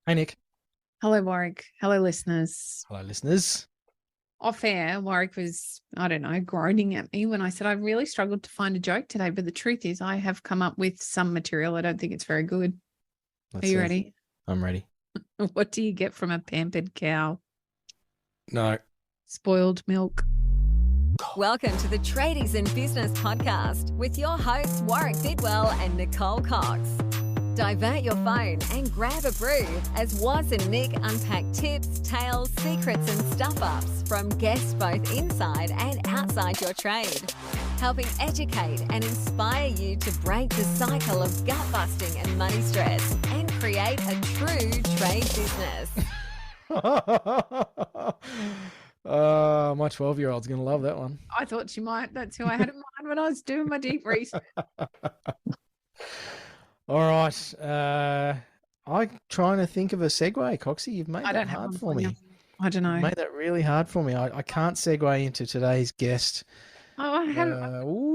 Hey, Nick. Hello, Warwick. Hello, listeners. Hello, listeners. Off air, Warwick was, I don't know, groaning at me when I said I really struggled to find a joke today. But the truth is, I have come up with some material. I don't think it's very good. Are Let's you see. ready? I'm ready. What do you get from a pampered cow? No. Spoiled milk. Welcome to the Tradies in Business podcast with your hosts Warwick Bidwell and Nicole Cox. Divert your phone and grab a brew as Waz and Nick unpack tips, tales, secrets and stuff-ups from guests both inside and outside your trade, helping educate and inspire you to break the cycle of gut-busting and money stress and create a true trade business. My 12-year-old's going to love that one. I thought she might. That's who I had in mind when I was doing my deep research. All right. I'm trying to think of a segue, Coxie. You've made I that don't have hard one for me. I don't know. You've made that really hard for me. I can't segue into today's guest. Oh, I had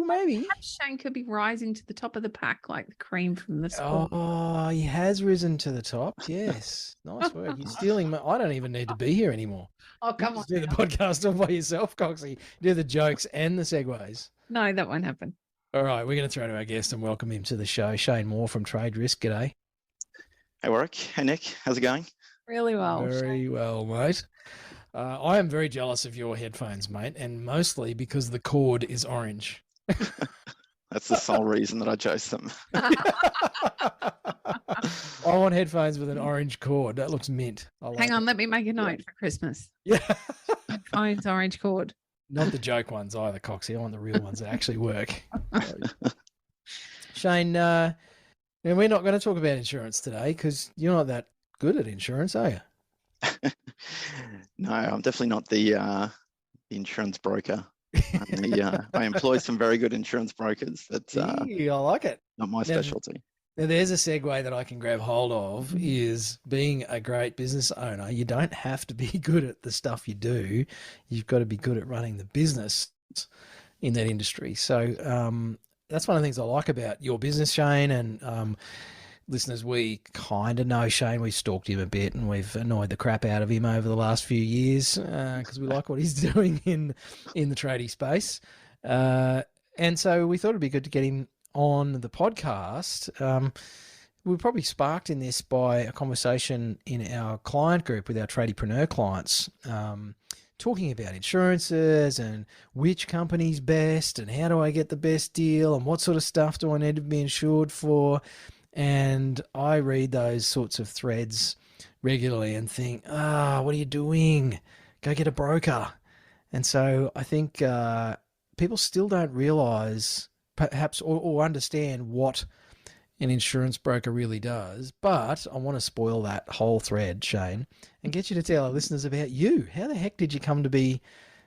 maybe. Shane could be rising to the top of the pack like the cream from the sport. Oh, he has risen to the top. Yes. Nice work. You're stealing my... I don't even need to be here anymore. Oh, come on. Just do the podcast all by yourself, Coxie. Do the jokes and the segues. No, that won't happen. All right, we're going to throw to our guest and welcome him to the show. Shane Moore from TradeRisk. G'day. Hey, Warwick. Hey, Nick. How's it going? Really well. Very well, mate. I am very jealous of your headphones, mate, and mostly because the cord is orange. That's the sole reason that I chose them. I want headphones with an orange cord. That looks mint. Hang on, let me make a note for Christmas. Yeah. Headphones, orange cord. Not the joke ones either, Coxie. I want the real ones that actually work. Shane, we're not going to talk about insurance today because you're not that good at insurance, are you? No, I'm definitely not the insurance broker. I employ some very good insurance brokers. That's I like it. not my specialty. Now, there's a segue that I can grab hold of is being a great business owner. You don't have to be good at the stuff you do. You've got to be good at running the business in that industry. So that's one of the things I like about your business, Shane. And listeners, we kind of know Shane. We've stalked him a bit and we've annoyed the crap out of him over the last few years because we like what he's doing in the tradie space. And so we thought it'd be good to get him on the podcast. We were probably sparked in this by a conversation in our client group with our tradiepreneur clients, talking about insurances and which company's best and how do I get the best deal and what sort of stuff do I need to be insured for. And I read those sorts of threads regularly and think, what are you doing? Go get a broker. And so I think people still don't realise perhaps or understand what an insurance broker really does. But I want to spoil that whole thread, Shane, and get you to tell our listeners about you. How the heck did you come to be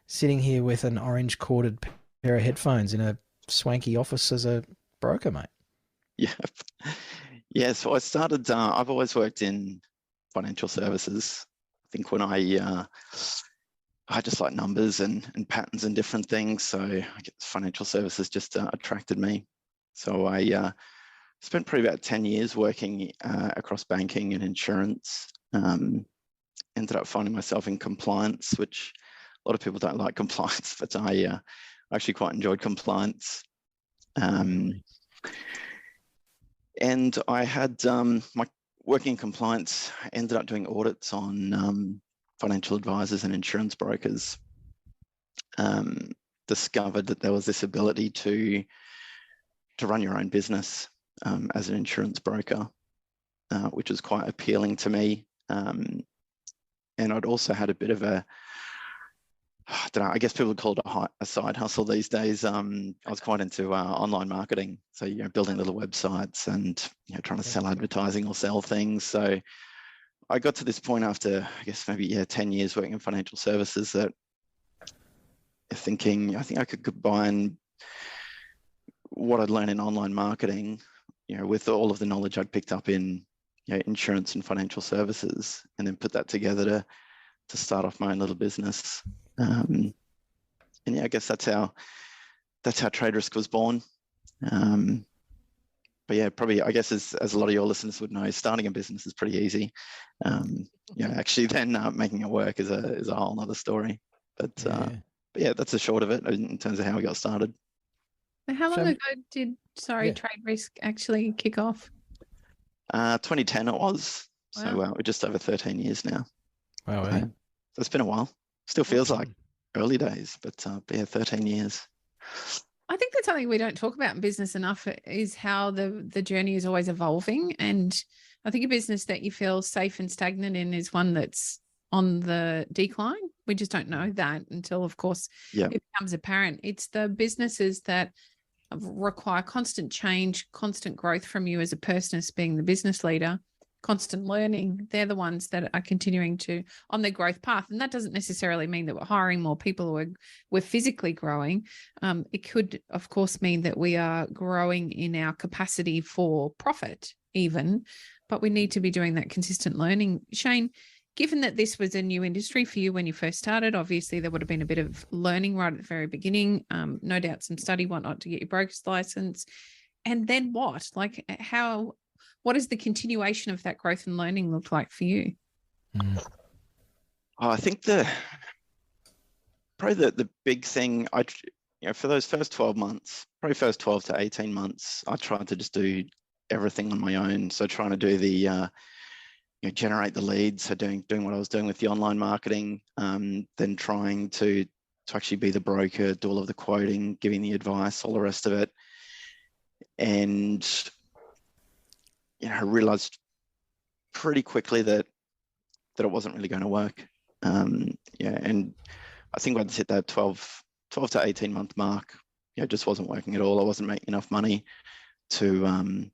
sitting here with an orange corded pair of headphones in a swanky office as a broker, mate? Yeah. So I started, I've always worked in financial services. I think when I just like numbers and patterns and different things. So I guess financial services just attracted me. So I spent probably about 10 years working across banking and insurance. Ended up finding myself in compliance, which a lot of people don't like compliance, but I actually quite enjoyed compliance. And I had my working in compliance, ended up doing audits on financial advisors and insurance brokers. Discovered that there was this ability to run your own business as an insurance broker, which was quite appealing to me. And I'd also had a bit of I don't know, I guess people would call it a side hustle these days. I was quite into online marketing. So, building little websites and, trying to sell advertising or sell things. So I got to this point after, I guess, maybe 10 years working in financial services that thinking, I think I could combine what I'd learned in online marketing, with all of the knowledge I'd picked up in insurance and financial services, and then put that together to start off my own little business. And I guess that's how TradeRisk was born. yeah, probably, I guess as a lot of your listeners would know, starting a business is pretty easy. Actually then making it work is a whole nother story. But yeah, that's the short of it in terms of how we got started. How long ago did TradeRisk actually kick off? 2010 it was. Wow. So we're just over 13 years now. Wow. So it's been a while. Still feels like early days, but yeah, 13 years. I think that's something we don't talk about in business enough, is how the journey is always evolving. And I think a business that you feel safe and stagnant in is one that's on the decline. We just don't know that until, of course, it becomes apparent. It's the businesses that require constant change, constant growth from you as a person, as being the business leader, constant learning. They're the ones that are continuing to on their growth path. And that doesn't necessarily mean that we're hiring more people or we're physically growing. It could, of course, mean that we are growing in our capacity for profit even, but we need to be doing that consistent learning. Shane, given that this was a new industry for you when you first started, obviously there would have been a bit of learning right at the very beginning, no doubt some study, whatnot, to get your broker's license. And then what? Like what does the continuation of that growth and learning look like for you? I think probably the big thing, for those first 12 months, probably first 12 to 18 months, I tried to just do everything on my own. So trying to do the generate the leads, so doing what I was doing with the online marketing, then trying to actually be the broker, do all of the quoting, giving the advice, all the rest of it. And I realized pretty quickly that it wasn't really going to work. And I think once I hit that 12 to 18 month mark, it just wasn't working at all. I wasn't making enough money to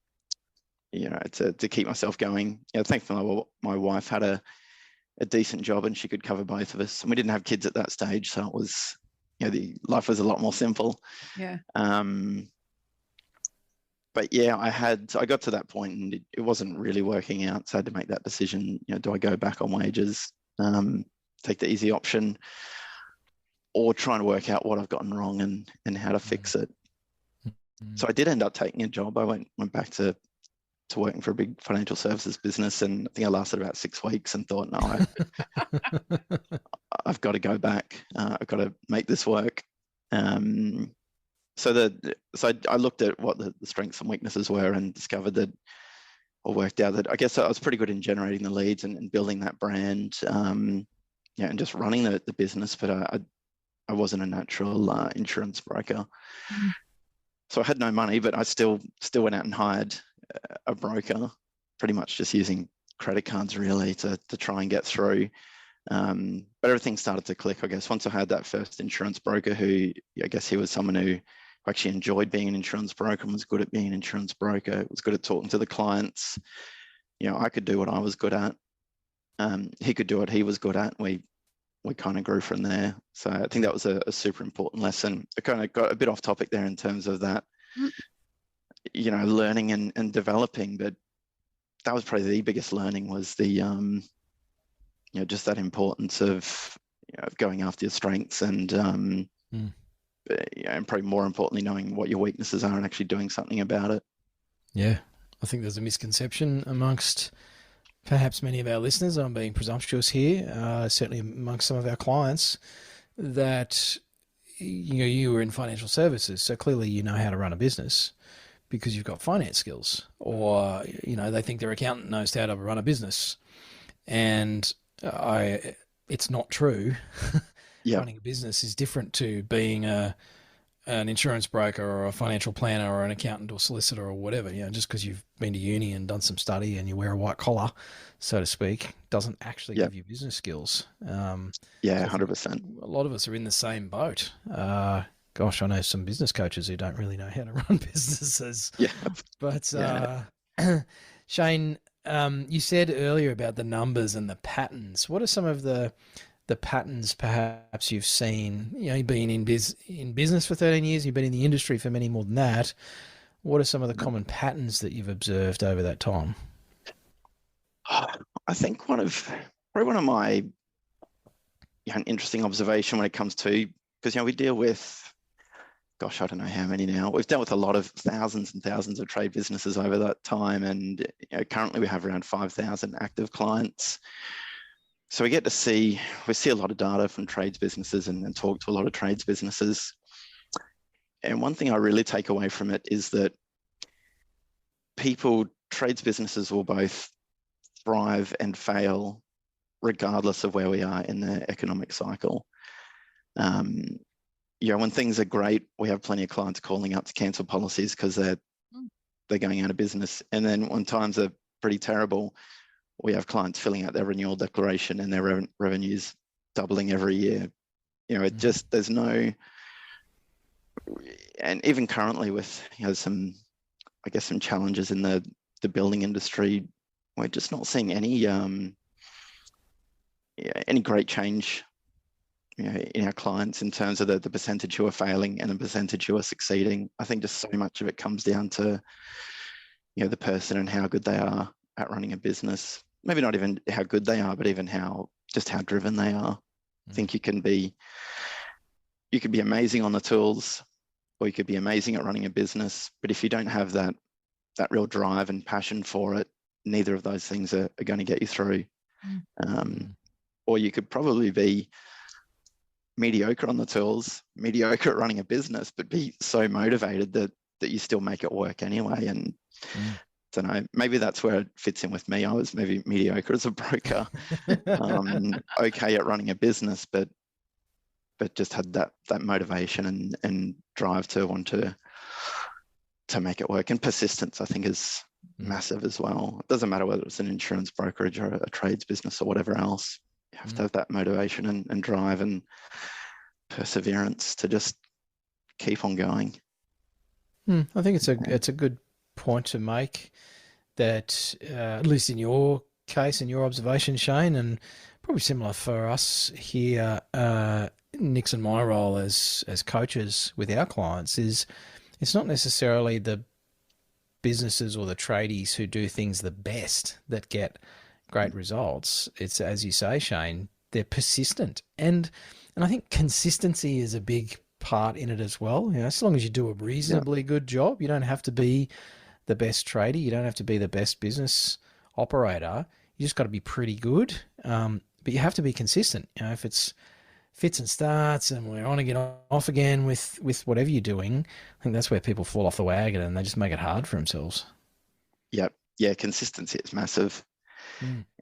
to keep myself going. Thankfully my wife had a decent job and she could cover both of us. And we didn't have kids at that stage, so it was, the life was a lot more simple. Yeah. But yeah, I got to that point and it wasn't really working out. So I had to make that decision. Do I go back on wages, take the easy option, or trying to work out what I've gotten wrong and how to fix it? So I did end up taking a job. I went back to working for a big financial services business, and I think I lasted about 6 weeks and thought, no, I've got to go back. I've got to make this work. So I looked at what the strengths and weaknesses were and discovered that, or worked out that I guess I was pretty good in generating the leads and building that brand, and just running the business, but I wasn't a natural insurance broker. So I had no money, but I still went out and hired a broker, pretty much just using credit cards really to try and get through. But everything started to click, I guess, once I had that first insurance broker who, I guess he was someone who actually enjoyed being an insurance broker and was good at being an insurance broker, was good at talking to the clients. I could do what I was good at. He could do what he was good at. We kind of grew from there. So I think that was a super important lesson. I kind of got a bit off topic there in terms of that, learning and developing, but that was probably the biggest learning, was the, just that importance of, going after your strengths and probably more importantly, knowing what your weaknesses are and actually doing something about it. Yeah. I think there's a misconception amongst perhaps many of our listeners, I'm being presumptuous here, certainly amongst some of our clients, that you were in financial services, so clearly you know how to run a business because you've got finance skills, or they think their accountant knows how to run a business, and it's not true. Yeah. Running a business is different to being an insurance broker or a financial planner or an accountant or solicitor or whatever. Just because you've been to uni and done some study and you wear a white collar, so to speak, doesn't actually give you business skills. 100%. A lot of us are in the same boat. Gosh, I know some business coaches who don't really know how to run businesses. Yeah. But Shane, you said earlier about the numbers and the patterns. What are some of the patterns perhaps you've seen? You've been in business for 13 years, you've been in the industry for many more than that. What are some of the common patterns that you've observed over that time? I think one of my an interesting observation when it comes to, because we deal with gosh, I don't know how many now. We've dealt with a lot of thousands and thousands of trade businesses over that time. And currently we have around 5,000 active clients. So we see a lot of data from trades businesses and talk to a lot of trades businesses. And one thing I really take away from it is that trades businesses will both thrive and fail regardless of where we are in the economic cycle. When things are great, we have plenty of clients calling up to cancel policies because they're going out of business. And then when times are pretty terrible, we have clients filling out their renewal declaration and their revenues doubling every year. It just, there's no, and even currently with some challenges in the building industry, we're just not seeing any great change in our clients in terms of the percentage who are failing and the percentage who are succeeding. I think just so much of it comes down to the person and how good they are at running a business. Maybe not even how good they are, but even how driven they are. I think you could be amazing on the tools, or you could be amazing at running a business, but if you don't have that real drive and passion for it, neither of those things are going to get you through. Or you could probably be mediocre on the tools, mediocre at running a business, but be so motivated that you still make it work anyway. And I don't know, maybe that's where it fits in with me. I was maybe mediocre as a broker, okay at running a business, but just had that motivation and drive to want to make it work. And persistence, I think, is massive as well. It doesn't matter whether it's an insurance brokerage or a trades business or whatever else. You have to have that motivation and drive and perseverance to just keep on going. I think it's a good point to make, that at least in your case, in your observation, Shane, and probably similar for us here, Nick's and my role as coaches with our clients, is it's not necessarily the businesses or the tradies who do things the best that get great results. It's, as you say, Shane, they're persistent. And I think consistency is a big part in it as well. As long as you do a reasonably good job, you don't have to be the best trader. You don't have to be the best business operator. You just got to be pretty good. But you have to be consistent. If it's fits and starts and we're on again, off again with whatever you're doing, I think that's where people fall off the wagon and they just make it hard for themselves. Yep. Yeah. Consistency is massive.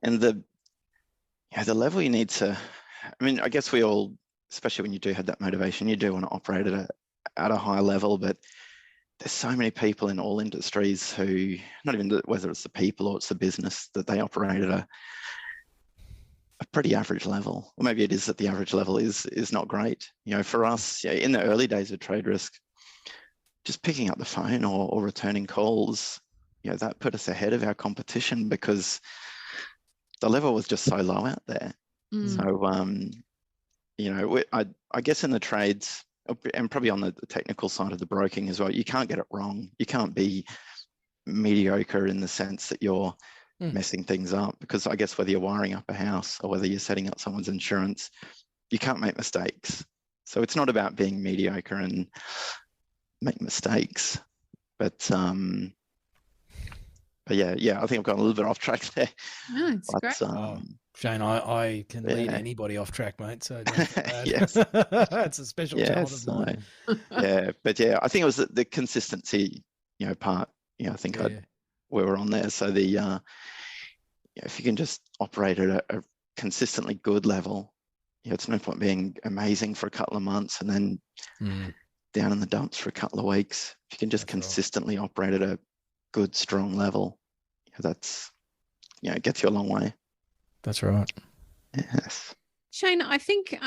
And the level you need to, I guess we all, especially when you do have that motivation, you do want to operate at a high level, but there's so many people in all industries who, not even whether it's the people or it's the business, that they operate at a pretty average level. Or maybe it is that the average level is not great. For us, in the early days of TradeRisk, just picking up the phone or returning calls, that put us ahead of our competition because the level was just so low out there. So, I guess in the trades, and probably on the technical side of the broking as well, you can't get it wrong. You can't be mediocre in the sense that you're messing things up, because I guess whether you're wiring up a house or whether you're setting up someone's insurance, you can't make mistakes. So it's not about being mediocre and make mistakes. But yeah, I think I've gone a little bit off track there. No, it's great. Shane, I can lead anybody off track, mate. So yes, it's a special talent of mine. But I think it was the consistency, part. I think we were on there. So if you can just operate at a consistently good level, it's no point being amazing for a couple of months and then down in the dumps for a couple of weeks. If you can just consistently operate at a good, strong level, that's, it gets you a long way. That's right. Yes. Shane, I think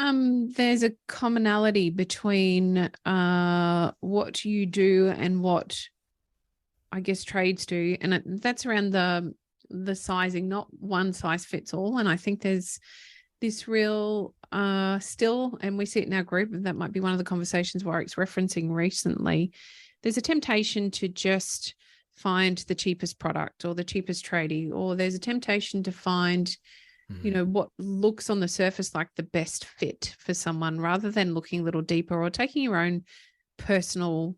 there's a commonality between what you do and what I guess trades do, and that's around the sizing, not one size fits all. And I think there's this real still, and we see it in our group, and that might be one of the conversations Warwick's referencing recently, there's a temptation to just find the cheapest product or the cheapest tradie, or there's a temptation to find what looks on the surface like the best fit for someone, rather than looking a little deeper or taking your own personal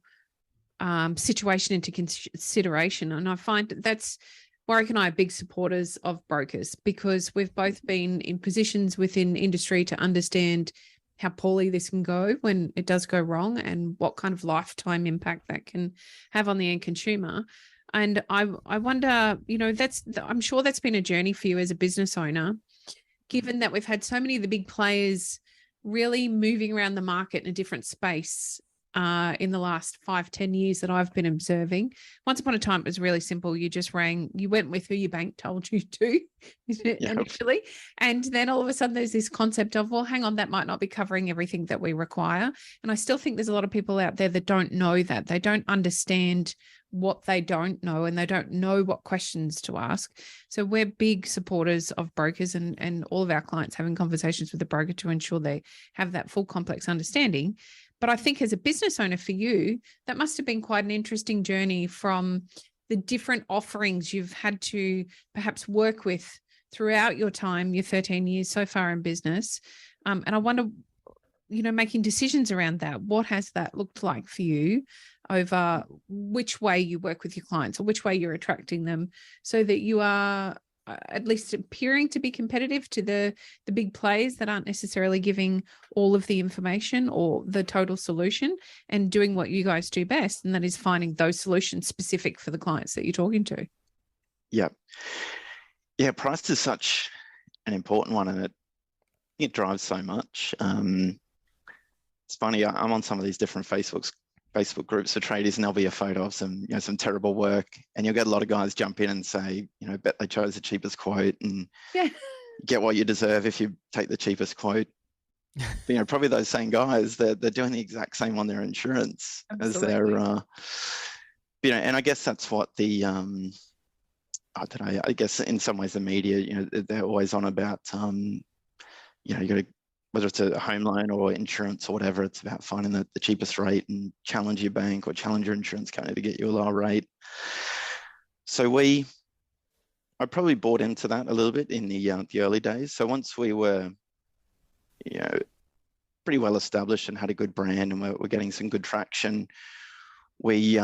situation into consideration. And I find that's Warwick and I are big supporters of brokers, because we've both been in positions within industry to understand how poorly this can go when it does go wrong, and what kind of lifetime impact that can have on the end consumer. And I wonder, I'm sure that's been a journey for you as a business owner, given that we've had so many of the big players really moving around the market in a different space in the last 5-10 years that I've been observing. Once upon a time, it was really simple. You just you went with who your bank told you to initially. And then all of a sudden there's this concept of, well, hang on, that might not be covering everything that we require. And I still think there's a lot of people out there that don't know that. They don't understand what they don't know, and they don't know what questions to ask. So we're big supporters of brokers, and all of our clients having conversations with the broker to ensure they have that full complex understanding. But I think as a business owner for you, that must have been quite an interesting journey from the different offerings you've had to perhaps work with throughout your time, your 13 years so far in business. And I wonder, making decisions around that, what has that looked like for you over which way you work with your clients or which way you're attracting them, so that you are at least appearing to be competitive to the big players that aren't necessarily giving all of the information or the total solution, and doing what you guys do best, and that is finding those solutions specific for the clients that you're talking to. Yeah. Price is such an important one, and it drives so much. It's funny, I'm on some of these different Facebook groups for traders, and there'll be a photo of some terrible work, and you'll get a lot of guys jump in and say, bet they chose the cheapest quote, and get what you deserve if you take the cheapest quote. But, probably those same guys, they're doing the exact same on their insurance. Absolutely. As their, and I guess that's what the, I don't know, I guess in some ways the media, they're always on about, you got to, whether it's a home loan or insurance or whatever, it's about finding the cheapest rate and challenge your bank or challenge your insurance company to get you a lower rate. So I probably bought into that a little bit in the early days. So once we were, pretty well established and had a good brand, and we're getting some good traction, we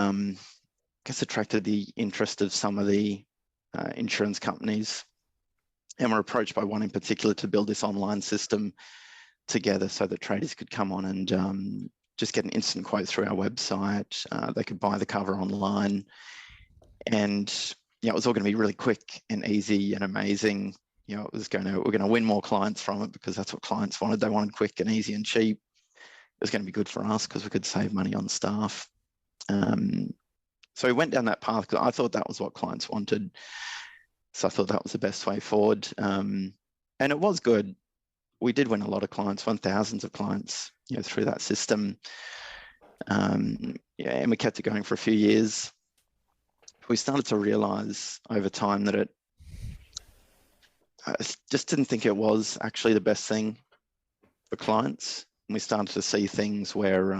attracted the interest of some of the insurance companies, and were approached by one in particular to build this online system together so that traders could come on and just get an instant quote through our website. They could buy the cover online, and it was all going to be really quick and easy and amazing. We're going to win more clients from it, because that's what clients wanted. They wanted quick and easy and cheap. It was going to be good for us because we could save money on staff. So we went down that path because I thought that was what clients wanted. So I thought that was the best way forward. And it was good. We did win a lot of clients, won thousands of clients, through that system. And we kept it going for a few years. We started to realize over time that I just didn't think it was actually the best thing for clients. And we started to see things where,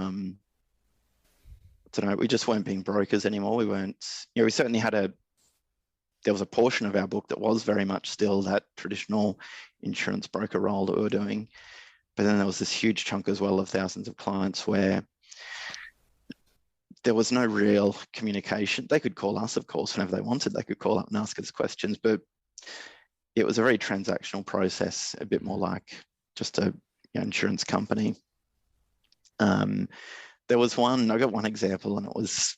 we just weren't being brokers anymore. We weren't, we certainly there was a portion of our book that was very much still that traditional insurance broker role that we were doing. But then there was this huge chunk as well of thousands of clients where there was no real communication. They could call us, of course, whenever they wanted. They could call up and ask us questions, but it was a very transactional process, a bit more like just a insurance company. There was I got one example, and it was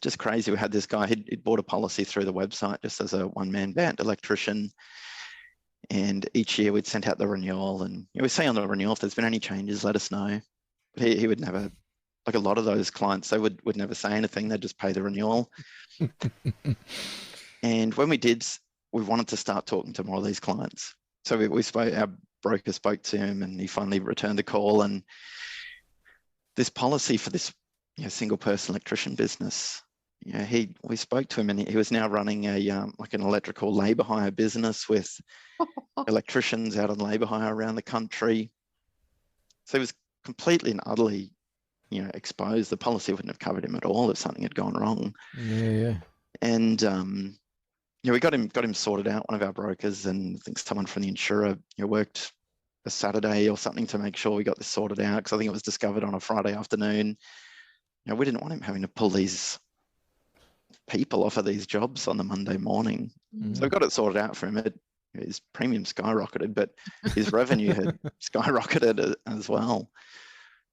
just crazy. We had this guy, he'd bought a policy through the website just as a one-man band electrician. And each year we'd sent out the renewal, and we say on the renewal, if there's been any changes, let us know. He would never, like a lot of those clients, they would never say anything. They'd just pay the renewal. And when we did, we wanted to start talking to more of these clients. So our broker spoke to him, and he finally returned the call. And this policy for this single person electrician business, we spoke to him, and he was now running like an electrical labour hire business with electricians out on labour hire around the country. So he was completely and utterly exposed. The policy wouldn't have covered him at all if something had gone wrong. And we got him sorted out. One of our brokers, and I think someone from the insurer worked a Saturday or something to make sure we got this sorted out, because I think it was discovered on a Friday afternoon. You know, we didn't want him having to pull these people off of these jobs on the Monday morning. So we got it sorted out for him. His premium skyrocketed, but his revenue had skyrocketed as well.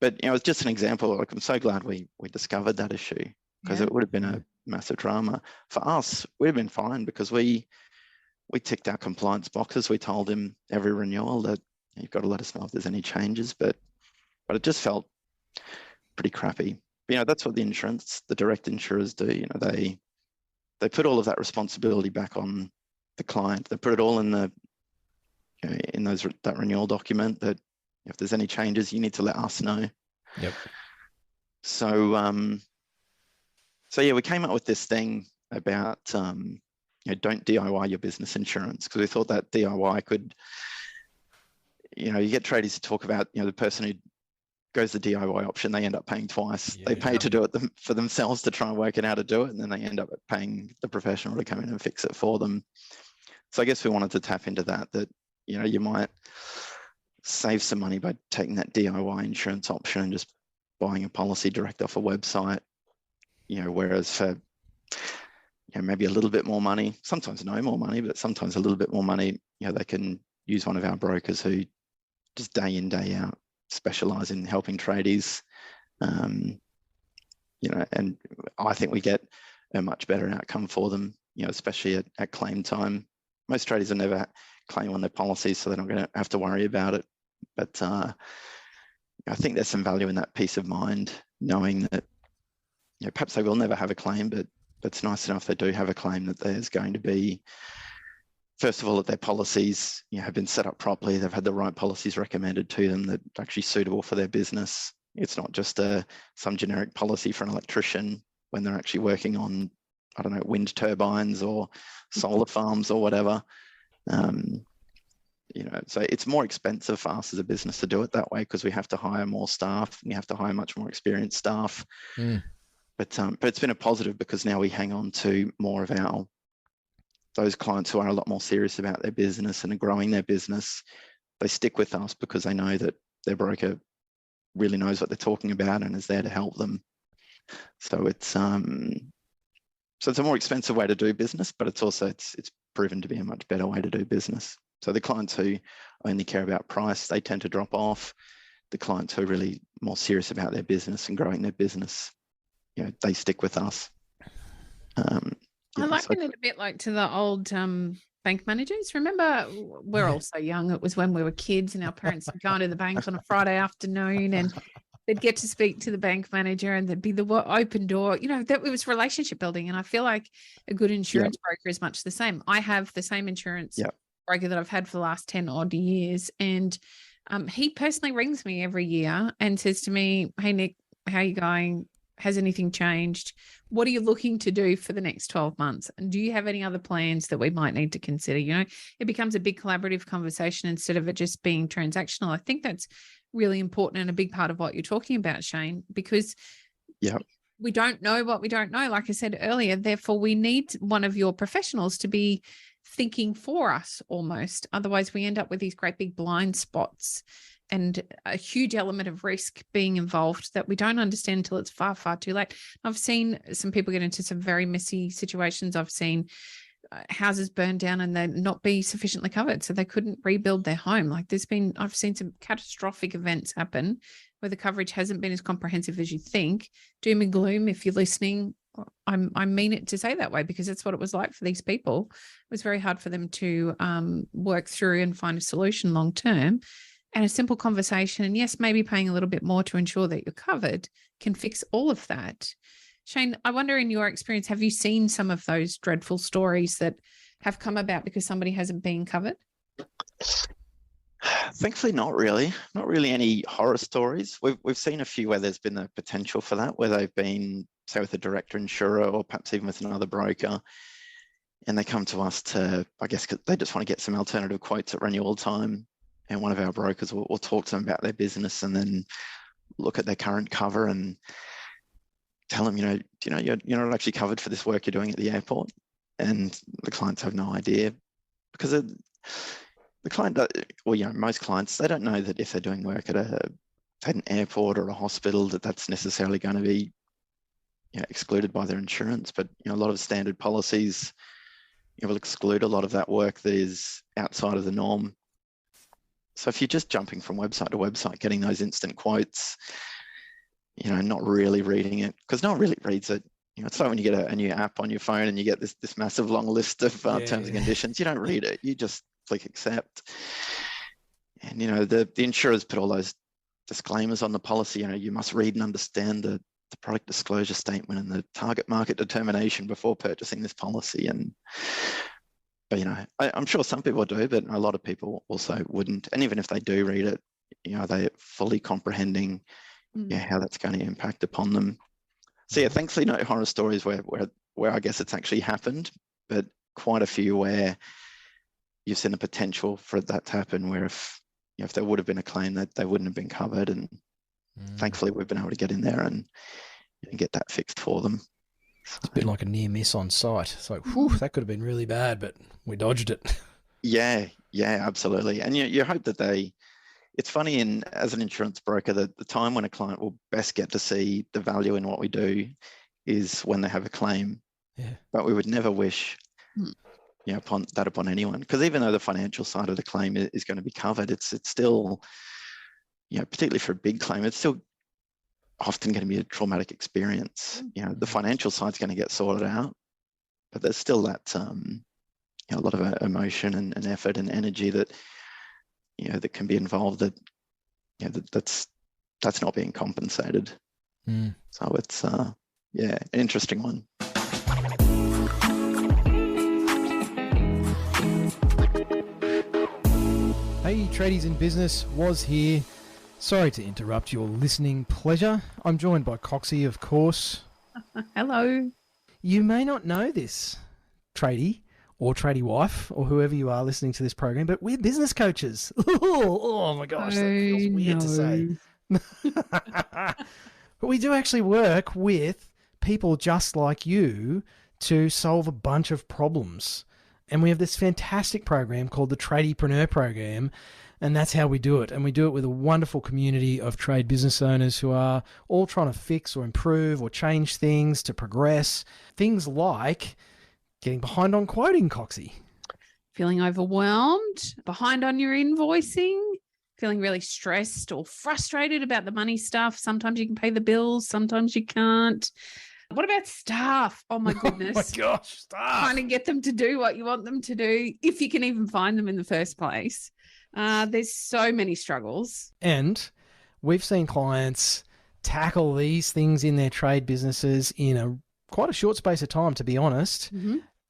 But, you know, it's just an example. Like, I'm so glad we discovered that issue, because it would have been a massive drama. For us, we'd have been fine, because we ticked our compliance boxes. We told him every renewal that you've got to let us know if there's any changes, but it just felt pretty crappy. But, you know, that's what the direct insurers do. You know, they put all of that responsibility back on the client. They put it all in that renewal document, that if there's any changes, you need to let us know. Yep. So yeah, we came up with this thing about don't DIY your business insurance, because we thought that DIY could, you get tradies to talk about, the person who goes the DIY option, they end up paying twice. They pay to do it for themselves to try and work out how to do it, and then they end up paying the professional to come in and fix it for them. So I guess we wanted to tap into that you might save some money by taking that DIY insurance option and just buying a policy direct off a website, whereas for maybe a little bit more money, sometimes no more money, but sometimes a little bit more money, they can use one of our brokers who just day in, day out specialize in helping tradies, and I think we get a much better outcome for them, especially at claim time. Most tradies will never claim on their policies, so they're not going to have to worry about it. But I think there's some value in that peace of mind, knowing that perhaps they will never have a claim, but it's nice enough they do have a claim, that there's going to be, first of all, that their policies have been set up properly. They've had the right policies recommended to them that are actually suitable for their business. It's not just some generic policy for an electrician when they're actually working on, I don't know, wind turbines or solar farms or whatever. So it's more expensive for us as a business to do it that way, because we have to hire more staff. We have to hire much more experienced staff. But it's been a positive, because now we hang on to more of those clients who are a lot more serious about their business and are growing their business. They stick with us because they know that their broker really knows what they're talking about and is there to help them. So it's a more expensive way to do business, but it's proven to be a much better way to do business. So the clients who only care about price, they tend to drop off. The clients who are really more serious about their business and growing their business, they stick with us. I liken it a bit like to the old bank managers. Remember, we're all so young. It was when we were kids and our parents would go into the bank on a Friday afternoon, and they'd get to speak to the bank manager, and there'd be the open door. That it was relationship building. And I feel like a good insurance broker is much the same. I have the same insurance broker that I've had for the last 10 odd years. And he personally rings me every year and says to me, "Hey, Nick, how are you going? Has anything changed? What are you looking to do for the next 12 months? And do you have any other plans that we might need to consider?" It becomes a big collaborative conversation instead of it just being transactional. I think that's really important and a big part of what you're talking about, Shane, because we don't know what we don't know, like I said earlier. Therefore, we need one of your professionals to be thinking for us almost. Otherwise, we end up with these great big blind spots and a huge element of risk being involved that we don't understand until it's far, far too late. I've seen some people get into some very messy situations. I've seen houses burn down and they not be sufficiently covered, so they couldn't rebuild their home. I've seen some catastrophic events happen where the coverage hasn't been as comprehensive as you think. Doom and gloom, if you're listening, I mean it to say that way, because that's what it was like for these people. It was very hard for them to work through and find a solution long term. And a simple conversation, and yes, maybe paying a little bit more to ensure that you're covered, can fix all of that. Shane, I wonder, in your experience, have you seen some of those dreadful stories that have come about because somebody hasn't been covered? Thankfully, not really. Not really any horror stories. We've seen a few where there's been the potential for that, where they've been, say, with a direct insurer or perhaps even with another broker, and they come to us to, I guess, they just want to get some alternative quotes at renewal time. And one of our brokers will talk to them about their business and then look at their current cover and tell them, you're not actually covered for this work you're doing at the airport. And the clients have no idea, because the client, most clients, they don't know that if they're doing work at an airport or a hospital, that's necessarily going to be excluded by their insurance. But a lot of standard policies will exclude a lot of that work that is outside of the norm. So if you're just jumping from website to website, getting those instant quotes, not really reading it, because no one really reads it. It's like when you get a new app on your phone and you get this massive long list of terms and conditions. You don't read it. You just click accept. And, the insurers put all those disclaimers on the policy. You must read and understand the product disclosure statement and the target market determination before purchasing this policy. But I'm sure some people do, but a lot of people also wouldn't. And even if they do read it, are they fully comprehending how that's going to impact upon them? So thankfully no horror stories where I guess it's actually happened, but quite a few where you've seen the potential for that to happen, where if there would have been a claim that they wouldn't have been covered. And thankfully we've been able to get in there and get that fixed for them. It's a bit like a near miss on site. It's like, whew, that could have been really bad, but we dodged it. Yeah, absolutely. And you hope that it's funny as an insurance broker that the time when a client will best get to see the value in what we do is when they have a claim. Yeah. But we would never wish upon anyone, because even though the financial side of the claim is going to be covered, it's still, particularly for a big claim, it's still often going to be a traumatic experience. The financial side's going to get sorted out, but there's still that a lot of emotion and effort and energy that that can be involved that's not being compensated. So it's an interesting one. Hey, Tradies in Business, Was here. Sorry to interrupt your listening pleasure. I'm joined by Coxie, of course. Hello. You may not know this, tradie or tradie wife or whoever you are listening to this program, but we're business coaches. Oh my gosh, that feels weird to say. But we do actually work with people just like you to solve a bunch of problems. And we have this fantastic program called the Tradiepreneur Program, and that's how we do it. And we do it with a wonderful community of trade business owners who are all trying to fix or improve or change things to progress. Things like getting behind on quoting, Coxie. Feeling overwhelmed, behind on your invoicing, feeling really stressed or frustrated about the money stuff. Sometimes you can pay the bills, sometimes you can't. What about staff? Oh my goodness. Oh my gosh, staff. Trying to get them to do what you want them to do, if you can even find them in the first place. There's so many struggles. And we've seen clients tackle these things in their trade businesses in quite a short space of time, to be honest,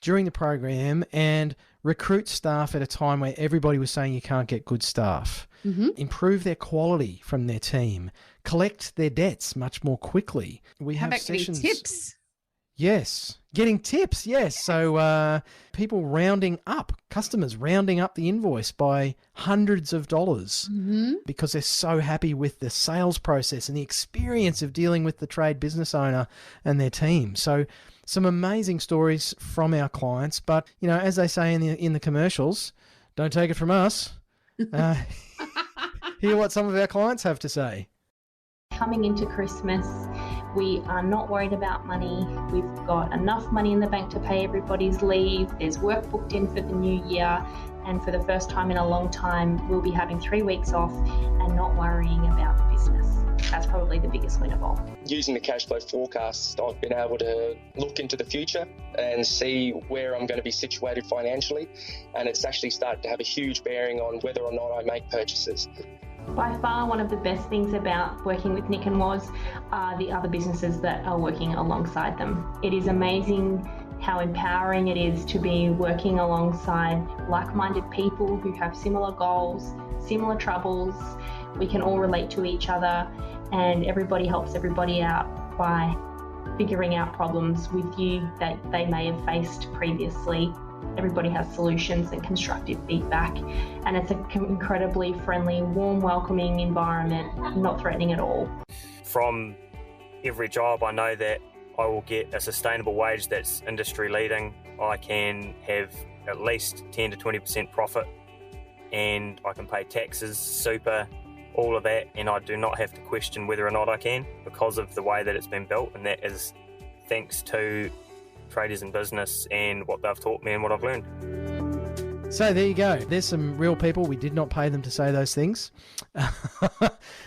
during the program, and recruit staff at a time where everybody was saying you can't get good staff, improve their quality from their team, collect their debts much more quickly. We have sessions. Getting tips? Yes. Getting tips, yes. So people rounding up, customers rounding up the invoice by hundreds of dollars because they're so happy with the sales process and the experience of dealing with the trade business owner and their team. So some amazing stories from our clients. But, as they say in the commercials, don't take it from us. Hear what some of our clients have to say. Coming into Christmas, we are not worried about money. We've got enough money in the bank to pay everybody's leave. There's work booked in for the new year. And for the first time in a long time, we'll be having 3 weeks off and not worrying about the business. That's probably the biggest win of all. Using the cash flow forecasts, I've been able to look into the future and see where I'm going to be situated financially. And it's actually started to have a huge bearing on whether or not I make purchases. By far, one of the best things about working with Nick and Woz are the other businesses that are working alongside them. It is amazing how empowering it is to be working alongside like-minded people who have similar goals, similar troubles. We can all relate to each other, and everybody helps everybody out by figuring out problems with you that they may have faced previously. Everybody has solutions and constructive feedback, and it's an incredibly friendly, warm, welcoming environment, not threatening at all. From every job, I know that I will get a sustainable wage that's industry leading. I can have at least 10 to 20% profit, and I can pay taxes, super, all of that, and I do not have to question whether or not I can because of the way that it's been built, and that is thanks to Traders in Business and what they've taught me and what I've learned. So there you go. There's some real people. We did not pay them to say those things.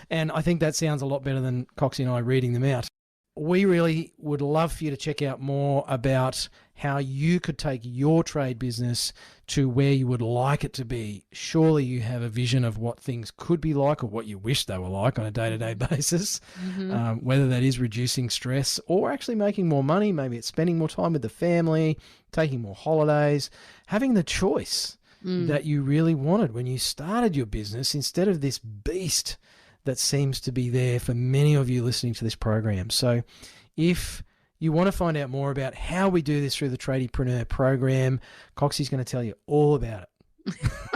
And I think that sounds a lot better than Coxie and I reading them out. We really would love for you to check out more about how you could take your trade business to where you would like it to be. Surely you have a vision of what things could be like or what you wish they were like on a day-to-day basis, whether that is reducing stress or actually making more money. Maybe it's spending more time with the family, taking more holidays, having the choice that you really wanted when you started your business instead of this beast that seems to be there for many of you listening to this program. So if you want to find out more about how we do this through the Tradiepreneur program, Coxie's going to tell you all about it.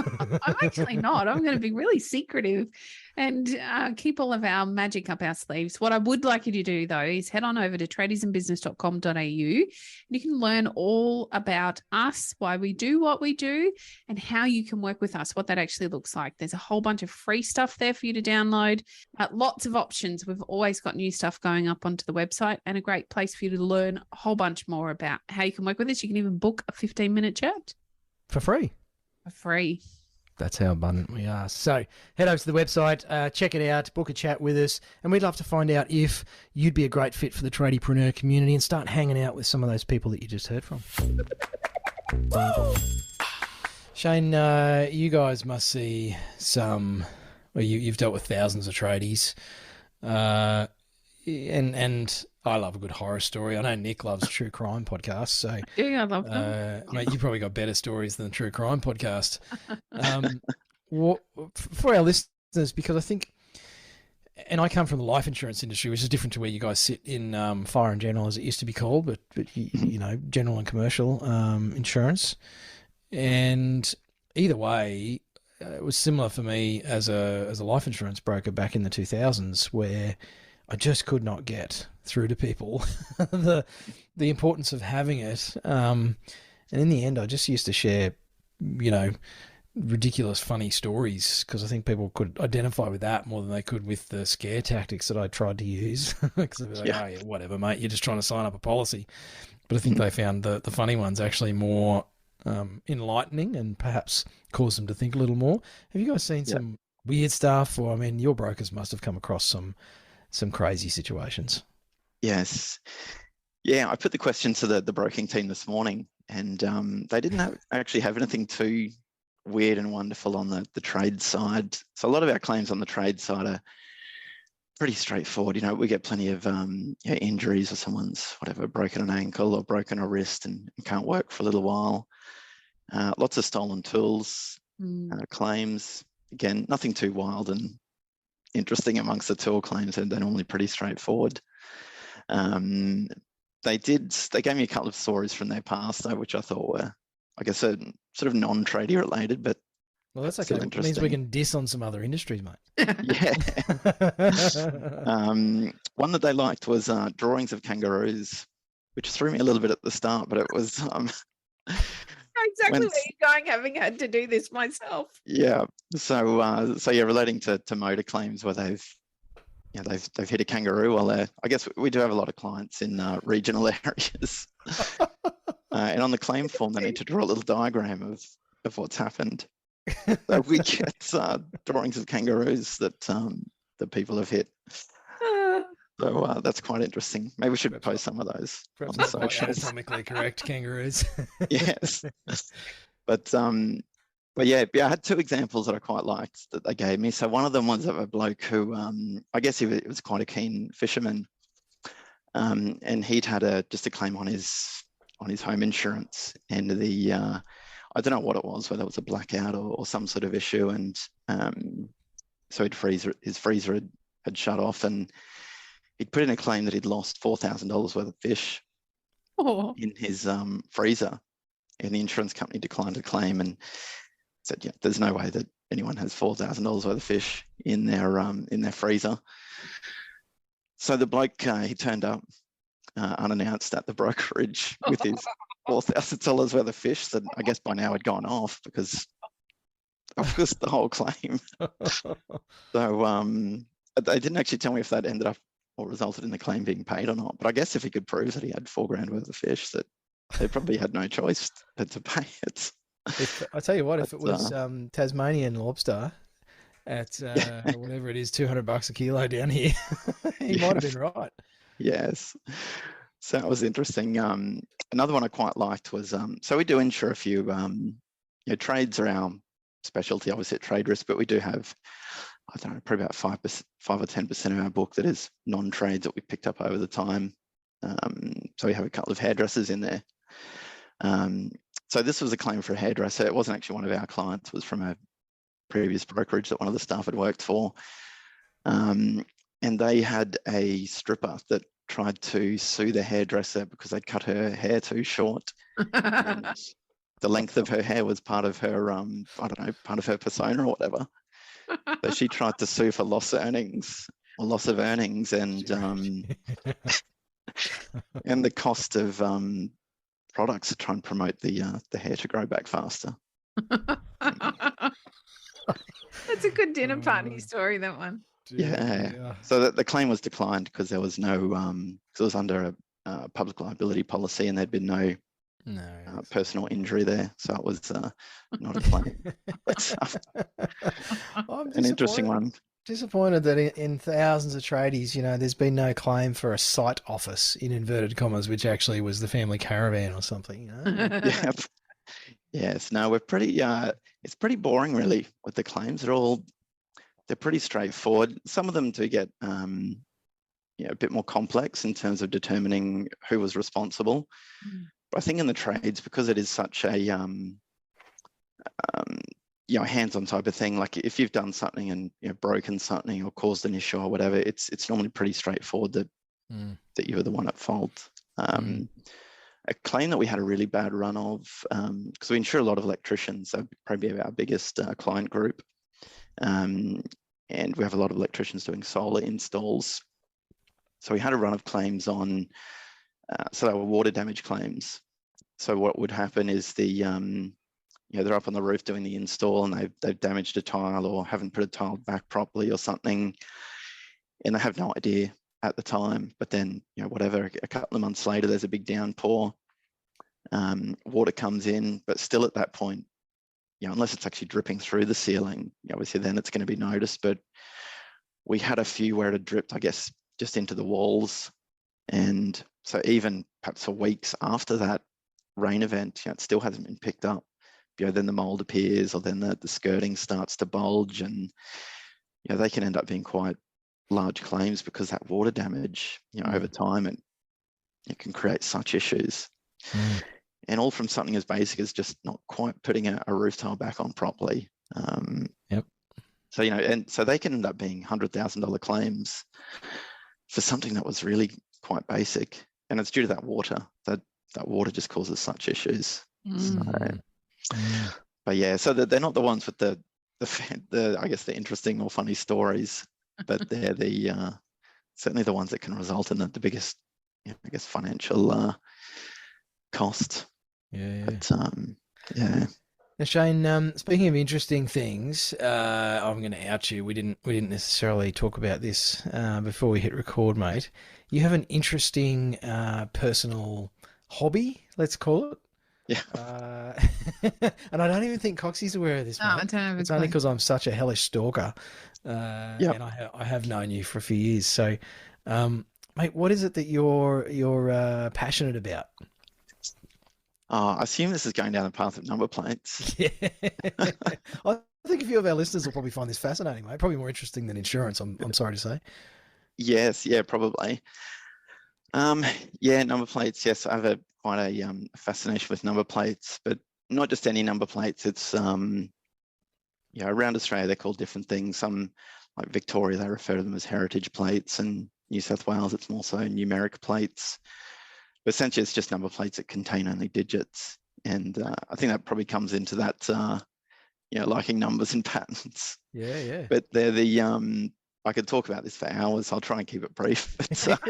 I'm actually not. I'm going to be really secretive and keep all of our magic up our sleeves. What I would like you to do, though, is head on over to tradiesinbusiness.com.au and you can learn all about us, why we do what we do, and how you can work with us, what that actually looks like. There's a whole bunch of free stuff there for you to download, lots of options. We've always got new stuff going up onto the website and a great place for you to learn a whole bunch more about how you can work with us. You can even book a 15-minute chat. For free. For free. That's how abundant we are. So head over to the website, check it out, book a chat with us, and we'd love to find out if you'd be a great fit for the Tradiepreneur community and start hanging out with some of those people that you just heard from. Shane, you guys must see some, well, you've dealt with thousands of tradies, and I love a good horror story. I know Nick loves true crime podcasts, so yeah, I love them. Mate, you probably got better stories than the true crime podcast. For our listeners, because I think, and I come from the life insurance industry, which is different to where you guys sit in fire and general, as it used to be called, but you know, general and commercial insurance. And either way, it was similar for me as a life insurance broker back in the 2000s, where I just could not get through to people the importance of having it. And in the end, I just used to share, you know, ridiculous, funny stories because I think people could identify with that more than they could with the scare tactics that I tried to use. Because they'd be like, oh, yeah, whatever, mate, you're just trying to sign up a policy. But I think they found the funny ones actually more enlightening and perhaps caused them to think a little more. Have you guys seen some weird stuff? Or, I mean, your brokers must have come across some crazy situations. Yes. Yeah, I put the question to the broking team this morning, and they didn't actually have anything too weird and wonderful on the trade side. So a lot of our claims on the trade side are pretty straightforward. You know, we get plenty of injuries, or someone's broken an ankle or broken a wrist and can't work for a little while. Lots of stolen tools claims. Again, nothing too wild and interesting amongst the tool claims, and they're normally pretty straightforward. They gave me a couple of stories from their past, though, which I thought were, I guess, sort of non-tradie related, but well, that's okay. It means we can diss on some other industries, mate. Yeah. One that they liked was drawings of kangaroos, which threw me a little bit at the start, but it was exactly where you're going, having had to do this myself. Yeah. So relating to motor claims where they've hit a kangaroo while they're, I guess we do have a lot of clients in regional areas. And on the claim form, they need to draw a little diagram of what's happened. So we get drawings of kangaroos that people have hit. So that's quite interesting. Maybe we should post some of those on the socials. Anatomically correct kangaroos. Yes. But yeah, I had two examples that I quite liked that they gave me. So one of them was of a bloke who, I guess he was quite a keen fisherman, and he'd had just a claim on his home insurance, and I don't know what it was, whether it was a blackout or some sort of issue, and so his freezer had shut off, and he'd put in a claim that he'd lost $4,000 worth of fish in his freezer, and the insurance company declined the claim and said, yeah, there's no way that anyone has $4,000 worth of fish in their freezer. So the bloke, he turned up unannounced at the brokerage with his $4,000 worth of fish that I guess by now had gone off because Of course, the whole claim. So they didn't actually tell me if that ended up or resulted in the claim being paid or not. But I guess if he could prove that he had $4,000 worth of fish, that they probably had no choice but to pay it. I tell you what, if it was Tasmanian lobster at whatever it is, $200 a kilo down here, he might have been right. Yes. So that was interesting. Another one I quite liked was, so we do insure a few, trades are our specialty, obviously at TradeRisk, but we do have, I don't know, probably about 5 or 10% of our book that is non-trades that we picked up over the time. So we have a couple of hairdressers in there. So this was a claim for a hairdresser. It wasn't actually one of our clients, it was from a previous brokerage that one of the staff had worked for. And they had a stripper that tried to sue the hairdresser because they'd cut her hair too short. The length of her hair was part of her, I don't know, part of her persona or whatever. So she tried to sue for loss of earnings, and and the cost of products to try and promote the hair to grow back faster. That's a good dinner party story, that one. Yeah. So the claim was declined because there was no, because it was under a public liability policy and there'd been no personal injury there. So it was not a claim. But, an interesting one. Disappointed that in thousands of tradies, there's been no claim for a site office in inverted commas, which actually was the family caravan or something. Yeah. Yes. No, we're pretty. It's pretty boring, really, with the claims. They're pretty straightforward. Some of them do get a bit more complex in terms of determining who was responsible. But I think in the trades, because it is such a hands-on type of thing, like if you've done something and broken something or caused an issue or whatever, it's normally pretty straightforward that you were the one at fault. A claim that we had a really bad run of, because we insure a lot of electricians, so probably our biggest client group, and we have a lot of electricians doing solar installs. So we had a run of claims on, so they were water damage claims. So what would happen is they're up on the roof doing the install and they've damaged a tile or haven't put a tile back properly or something, and they have no idea at the time. But then, whatever, a couple of months later, there's a big downpour, water comes in, but still at that point, unless it's actually dripping through the ceiling, obviously then it's going to be noticed. But we had a few where it had dripped, I guess, just into the walls. And so even perhaps for weeks after that rain event, it still hasn't been picked up. Then the mold appears, or then the skirting starts to bulge, and they can end up being quite large claims because that water damage, over time, it can create such issues. And all from something as basic as just not quite putting a roof tile back on properly. So, and so they can end up being $100,000 claims for something that was really quite basic. And it's due to that water. That water just causes such issues. But yeah, so they're not the ones with the I guess the interesting or funny stories, but they're the certainly the ones that can result in the biggest, I guess, financial cost. But, Now, Shane, speaking of interesting things, I'm going to out you. We didn't necessarily talk about this before we hit record, mate. You have an interesting personal hobby, let's call it. Yeah. And I don't even think Coxie's aware of this. No, I don't know. It's only because I'm such a hellish stalker, and I have known you for a few years. So, mate, what is it that you're passionate about? I assume this is going down the path of number plates. Yeah. I think a few of our listeners will probably find this fascinating, mate. Probably more interesting than insurance, I'm sorry to say. Yes, probably. Number plates. Yes, I have quite a fascination with number plates, but not just any number plates. It's around Australia they're called different things. Some, like Victoria, they refer to them as heritage plates, and New South Wales it's more so numeric plates. But essentially, it's just number plates that contain only digits, and I think that probably comes into that liking numbers and patterns. Yeah. But they're the I could talk about this for hours. I'll try and keep it brief. But,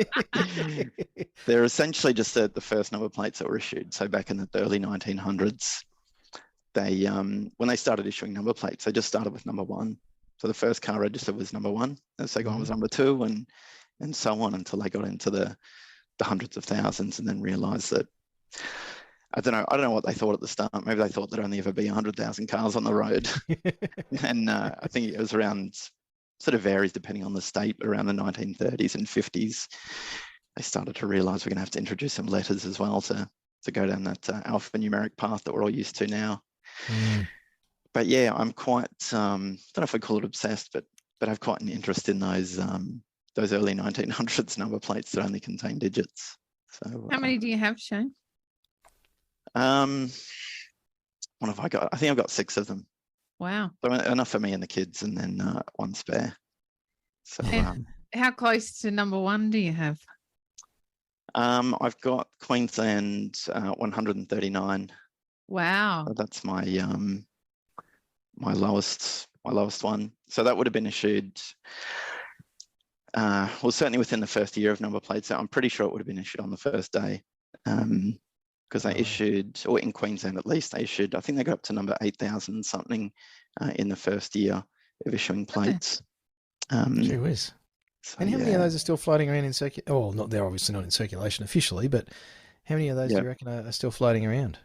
they're essentially just the first number plates that were issued. So back in the early 1900s, they when they started issuing number plates, they just started with number 1. So the first car registered was number 1, the second one was number 2, and so on until they got into the hundreds of thousands, and then realised that I don't know what they thought at the start. Maybe they thought there'd only ever be 100,000 cars on the road, and I think it was around, sort of varies depending on the state, but around the 1930s and 50s, they started to realise we're going to have to introduce some letters as well to go down that alphanumeric path that we're all used to now. But yeah, I'm quite, don't know if I call it obsessed, but I have quite an interest in those early 1900s number plates that only contain digits. So how many do you have, Shane? What have I got? I think I've got 6 of them. Wow. So enough for me and the kids, and then 1 spare. So how close to number 1 do you have? I've got Queensland 139. Wow. So that's my my lowest one. So that would have been issued well, certainly within the first year of number plates. So I'm pretty sure it would have been issued on the first day, because they issued, or in Queensland at least, they issued, I think they got up to number 8,000 something in the first year of issuing plates. Gee whiz. So, and how many of those are still floating around in circulation? Oh, not, they're obviously not in circulation officially, but how many of those do you reckon are still floating around?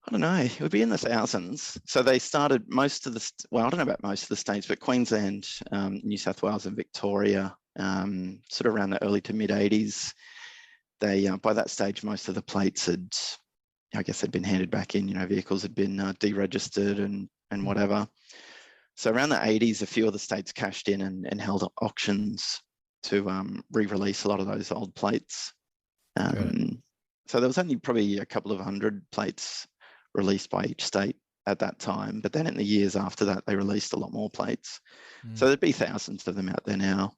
I don't know. It would be in the thousands. So they started most of the, well, I don't know about most of the states, but Queensland, New South Wales and Victoria, sort of around the early to mid 80s, they, by that stage, most of the plates had, I guess, had been handed back in, vehicles had been deregistered and whatever. So around the 80s, a few of the states cashed in and held auctions to re-release a lot of those old plates. So there was only probably a couple of 100 plates released by each state at that time. But then in the years after that, they released a lot more plates. So there'd be thousands of them out there now.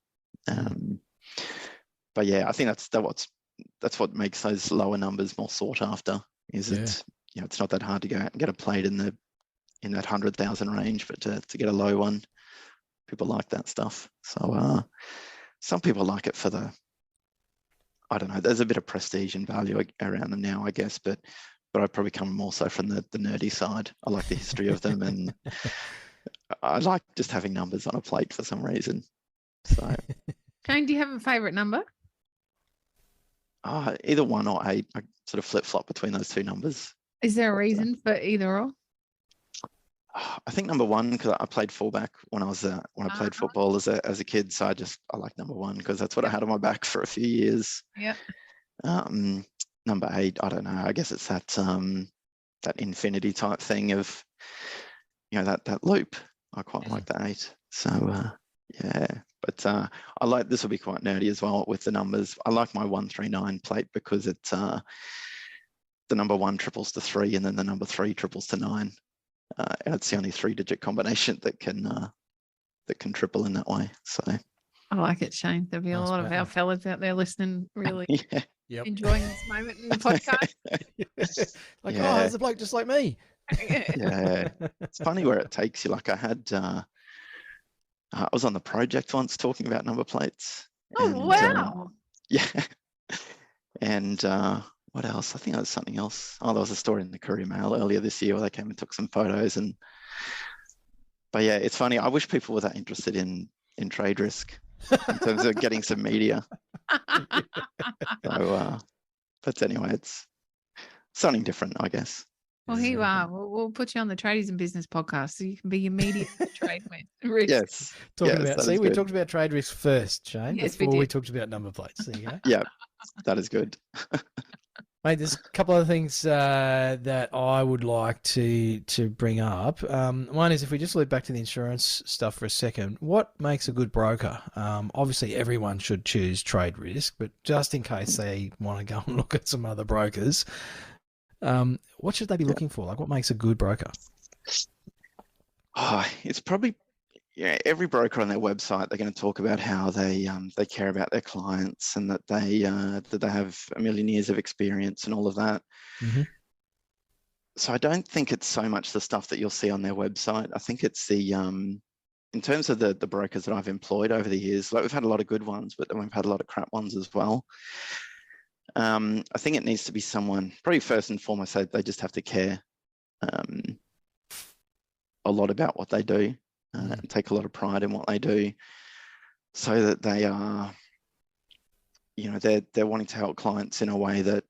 But yeah, I think that's what makes those lower numbers more sought after, is it's not that hard to go out and get a plate in that 100,000 range, but to get a low one, people like that stuff. So some people like it for the, I don't know, there's a bit of prestige and value around them now, I guess, but I probably come more so from the nerdy side. I like the history of them, and I like just having numbers on a plate for some reason. So, Shane, do you have a favourite number? Either 1 or 8. I sort of flip-flop between those 2 numbers. Is there a reason for either or? I think number 1, because I played fullback when I played football as a kid, so I like number 1 because that's what I had on my back for a few years. Yeah. Number 8, I don't know. I guess it's that infinity type thing of, that loop. I quite like the 8. So yeah, but I like, this will be quite nerdy as well with the numbers. I like my 139 plate because it's the number 1 triples to 3, and then the number 3 triples to 9. And it's the only 3-digit combination that can triple in that way. So I like it, Shane. There'll be a lot of our fellas out there listening, really enjoying this moment in the podcast. Oh, there's a bloke just like me. Yeah, it's funny where it takes you. Like I had, I was on the project once talking about number plates. Oh, wow. Yeah. And what else? I think it was something else. Oh, there was a story in the Courier Mail earlier this year where they came and took some photos. But yeah, it's funny. I wish people were that interested in TradeRisk in terms of getting some media. So, but anyway, it's something different, I guess. Well, here you are. We'll put you on the Tradies and Business podcast so you can be your media trade risk. Yes. We talked about trade risk first, Shane, yes, before we talked about number plates. There you go. Yeah, that is good. Mate, there's a couple of things that I would like to bring up. One is, if we just loop back to the insurance stuff for a second, what makes a good broker? Obviously, everyone should choose TradeRisk, but just in case they want to go and look at some other brokers, what should they be looking for? Like, what makes a good broker? It's probably, every broker on their website, they're going to talk about how they care about their clients and that they have a million years of experience and all of that. Mm-hmm. So I don't think it's so much the stuff that you'll see on their website. I think it's the in terms of the brokers that I've employed over the years, like we've had a lot of good ones, but then we've had a lot of crap ones as well. I think it needs to be someone, probably first and foremost, they just have to care a lot about what they do, and take a lot of pride in what they do, so that they are, they're wanting to help clients in a way that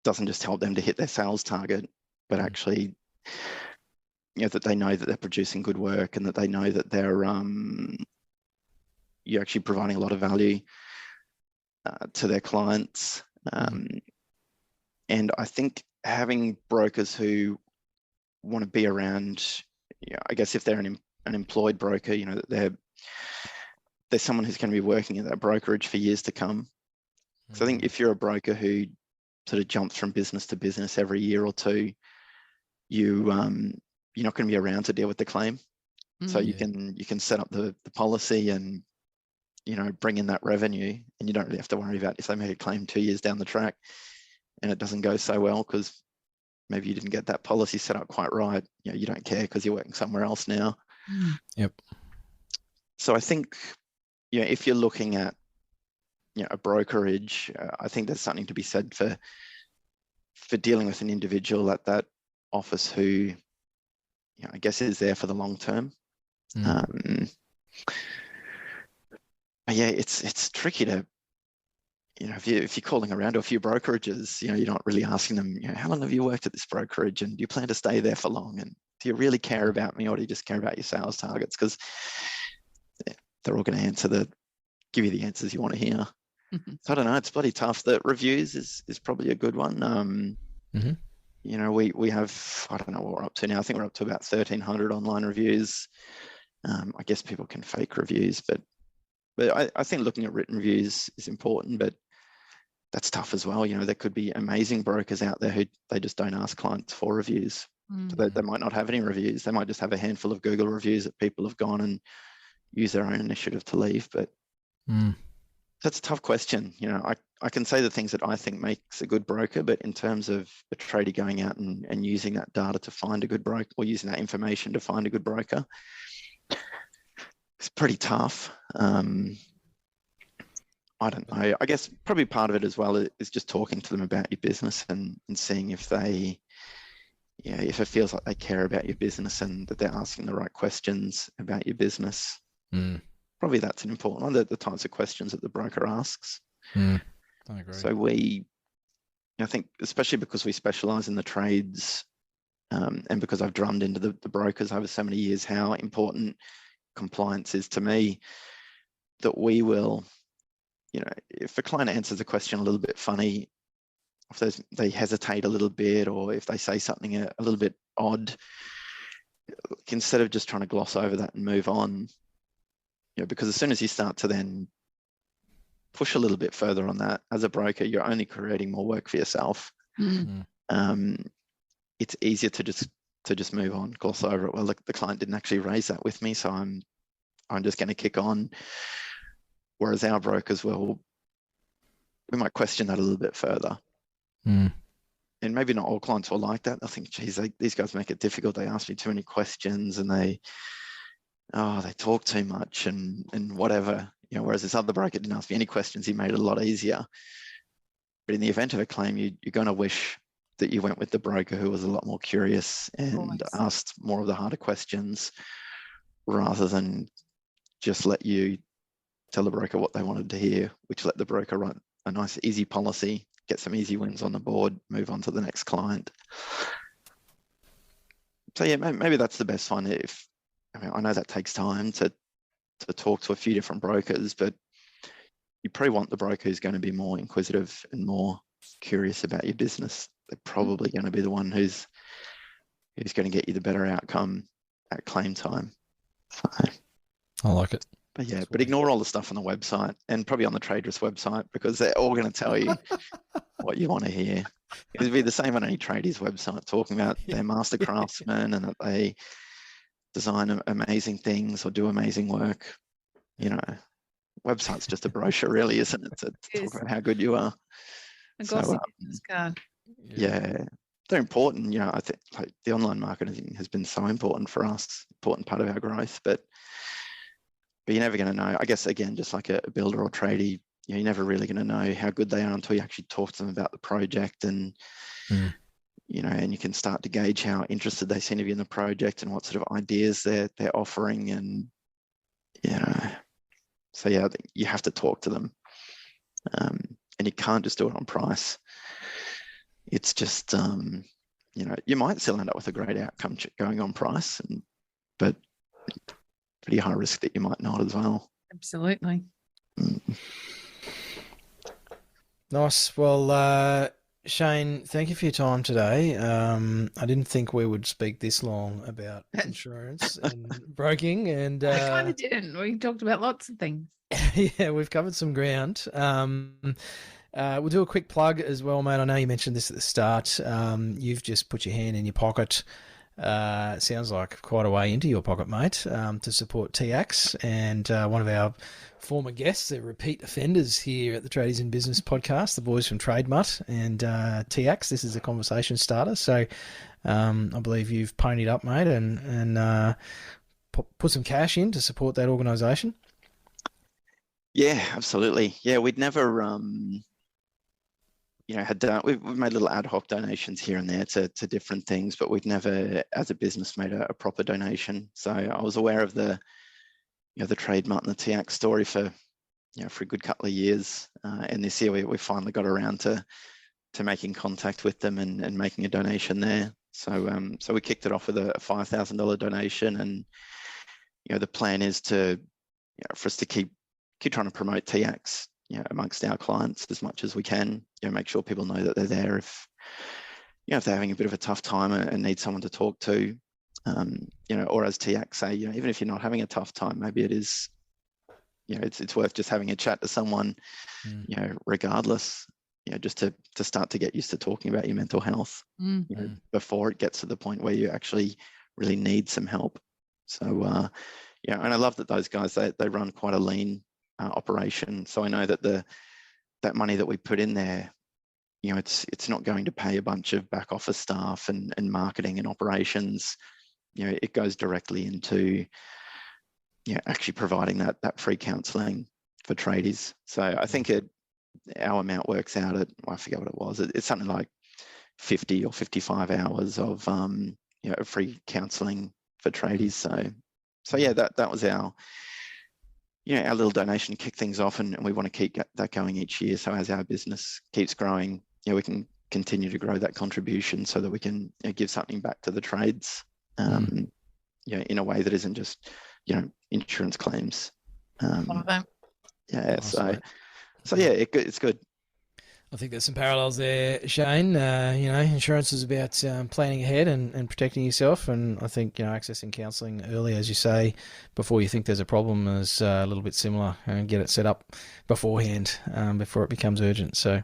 doesn't just help them to hit their sales target, but actually, that they know that they're producing good work, and that they know that you're actually providing a lot of value to their clients. And I think having brokers who want to be around, I guess if they're an employed broker, that there's someone who's going to be working at that brokerage for years to come. So I think if you're a broker who sort of jumps from business to business every year or two, you're not going to be around to deal with the claim. So you can set up the policy and bring in that revenue, and you don't really have to worry about if they make a claim 2 years down the track and it doesn't go so well because maybe you didn't get that policy set up quite right. You don't care because you're working somewhere else now. Yep. So I think, if you're looking at, a brokerage, I think there's something to be said for dealing with an individual at that office who, I guess is there for the long term. But yeah, it's tricky to, if you're calling around to a few brokerages, you're not really asking them, how long have you worked at this brokerage, and do you plan to stay there for long, and do you really care about me, or do you just care about your sales targets? Because they're all going to give you the answers you want to hear. So I don't know, it's bloody tough. The reviews is probably a good one. We have, I don't know what we're up to now. I think we're up to about 1,300 online reviews. I guess people can fake reviews, but I think looking at written reviews is important, but that's tough as well. There could be amazing brokers out there who they just don't ask clients for reviews. So they might not have any reviews. They might just have a handful of Google reviews that people have gone and used their own initiative to leave. But that's a tough question. I can say the things that I think makes a good broker, but in terms of a tradie going out and using that data to find a good broker, or using that information to find a good broker, it's pretty tough. I don't know. I guess probably part of it as well is just talking to them about your business and seeing if they, if it feels like they care about your business and that they're asking the right questions about your business. Probably that's an important one, the types of questions that the broker asks. I agree. So I think, especially because we specialize in the trades, and because I've drummed into the brokers over so many years how important compliance is to me, that we will, if a client answers a question a little bit funny, if they hesitate a little bit, or if they say something a little bit odd, instead of just trying to gloss over that and move on, because as soon as you start to then push a little bit further on that as a broker, you're only creating more work for yourself. It's easier to just move on, gloss over it. Well, the client didn't actually raise that with me, so I'm just going to kick on. Whereas our brokers we might question that a little bit further. And maybe not all clients will like that. They'll think, geez, these guys make it difficult. They ask me too many questions, and they talk too much and whatever. Whereas this other broker didn't ask me any questions. He made it a lot easier. But in the event of a claim, you're going to wish that you went with the broker who was a lot more curious and asked more of the harder questions, rather than just let you tell the broker what they wanted to hear, which let the broker write a nice easy policy, get some easy wins on the board, move on to the next client. So yeah, maybe that's the best one. I know that takes time to talk to a few different brokers, but you probably want the broker who's going to be more inquisitive and more curious about your business. They're probably going to be the one who's going to get you the better outcome at claim time. So, I like it. But yeah, but ignore all the stuff on the website and probably on the TradeRisk website, because they're all going to tell you what you want to hear. It'd be the same on any tradie's website, talking about their master craftsmen and that they design amazing things or do amazing work. Website's just a brochure, really, isn't it? To talk about how good you are. A glossy business card. Yeah, they're important. I think like the online marketing has been so important for us, important part of our growth. But you're never going to know. I guess again, just like a builder or tradie, you're never really going to know how good they are until you actually talk to them about the project and and you can start to gauge how interested they seem to be in the project and what sort of ideas they're offering. And, so yeah, you have to talk to them. And you can't just do it on price. It's just, you might still end up with a great outcome going on price, but pretty high risk that you might not as well. Absolutely. Nice. Well, Shane, thank you for your time today. I didn't think we would speak this long about insurance and broking, and I kind of didn't. We talked about lots of things. yeah, we've covered some ground. We'll do a quick plug as well, mate. I know you mentioned this at the start. You've just put your hand in your pocket. Sounds like quite a way into your pocket, mate, to support TX, and one of our former guests, they're repeat offenders here at the Tradies in Business podcast, the boys from TradeMut and TX. This is a conversation starter, so I believe you've ponied up, mate, and put some cash in to support that organisation. Yeah, absolutely. Yeah, we'd never we've made little ad hoc donations here and there to different things, but we've never, as a business, made a proper donation. So I was aware of the TradeMut and the TX story for a good couple of years, and this year we finally got around to making contact with them and making a donation there. So we kicked it off with a $5,000 donation, and the plan is for us to keep trying to promote TX amongst our clients as much as we can. Make sure people know that they're there if they're having a bit of a tough time and need someone to talk to, or as TX say, even if you're not having a tough time, maybe it is, it's worth just having a chat to someone, regardless, just to start to get used to talking about your mental health, before it gets to the point where you actually really need some help. So, and I love that those guys, they run quite a lean operation. So I know that that money that we put in there, it's not going to pay a bunch of back office staff and marketing and operations. It goes directly into actually providing that free counselling for tradies. So I think our amount works out at, I forget what it was. It's something like 50 or 55 hours of free counselling for tradies. So yeah, that was our little donation, kick things off, and we want to keep that going each year. So as our business keeps growing, we can continue to grow that contribution so that we can give something back to the trades, in a way that isn't just, insurance claims. Yeah, awesome. So yeah, it's good. I think there's some parallels there, Shane. Insurance is about planning ahead and protecting yourself. And I think, accessing counselling early, as you say, before you think there's a problem is a little bit similar, and get it set up beforehand, before it becomes urgent. So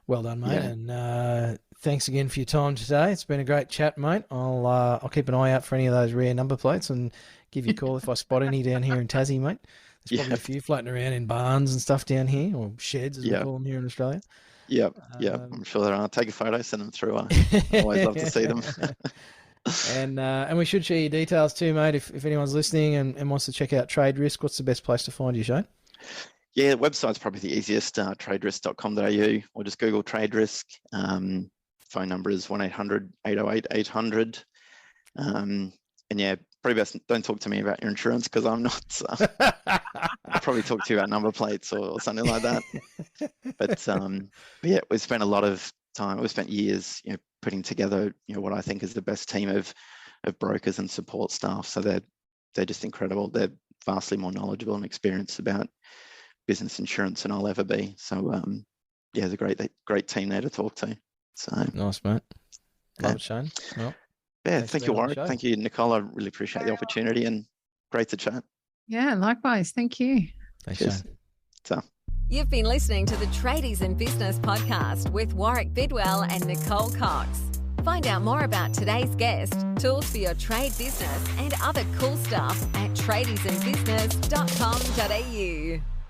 well done, mate. Yeah. And thanks again for your time today. It's been a great chat, mate. I'll keep an eye out for any of those rare number plates and give you a call if I spot any down here in Tassie, mate. There's probably a few floating around in barns and stuff down here, or sheds, as we call them here in Australia. Yep, I'm sure there are. Take a photo, send them through. I always love to see them. And we should share your details too, mate. If anyone's listening and wants to check out TradeRisk, what's the best place to find you, Shane? Yeah, the website's probably the easiest, traderisk.com.au, or just Google TradeRisk. Phone number is 1-800-808-800. And yeah, probably best don't talk to me about your insurance, because I'm not. I'll probably talk to you about number plates or something like that. But yeah, we spent a lot of time. We spent years, putting together, what I think is the best team of brokers and support staff. So they're just incredible. They're vastly more knowledgeable and experienced about business insurance than I'll ever be. So yeah, it's a great team there to talk to. So nice, mate. Love it, Shane. Well, yeah, thank you, Warwick. Thank you, Nicole. I really appreciate the opportunity and great to chat. Yeah, likewise. Thank you. Thanks, Cheers. Shane. So. You've been listening to the Tradies in Business podcast with Warwick Bidwell and Nicole Cox. Find out more about today's guest, tools for your trade business, and other cool stuff at tradiesinbusiness.com.au.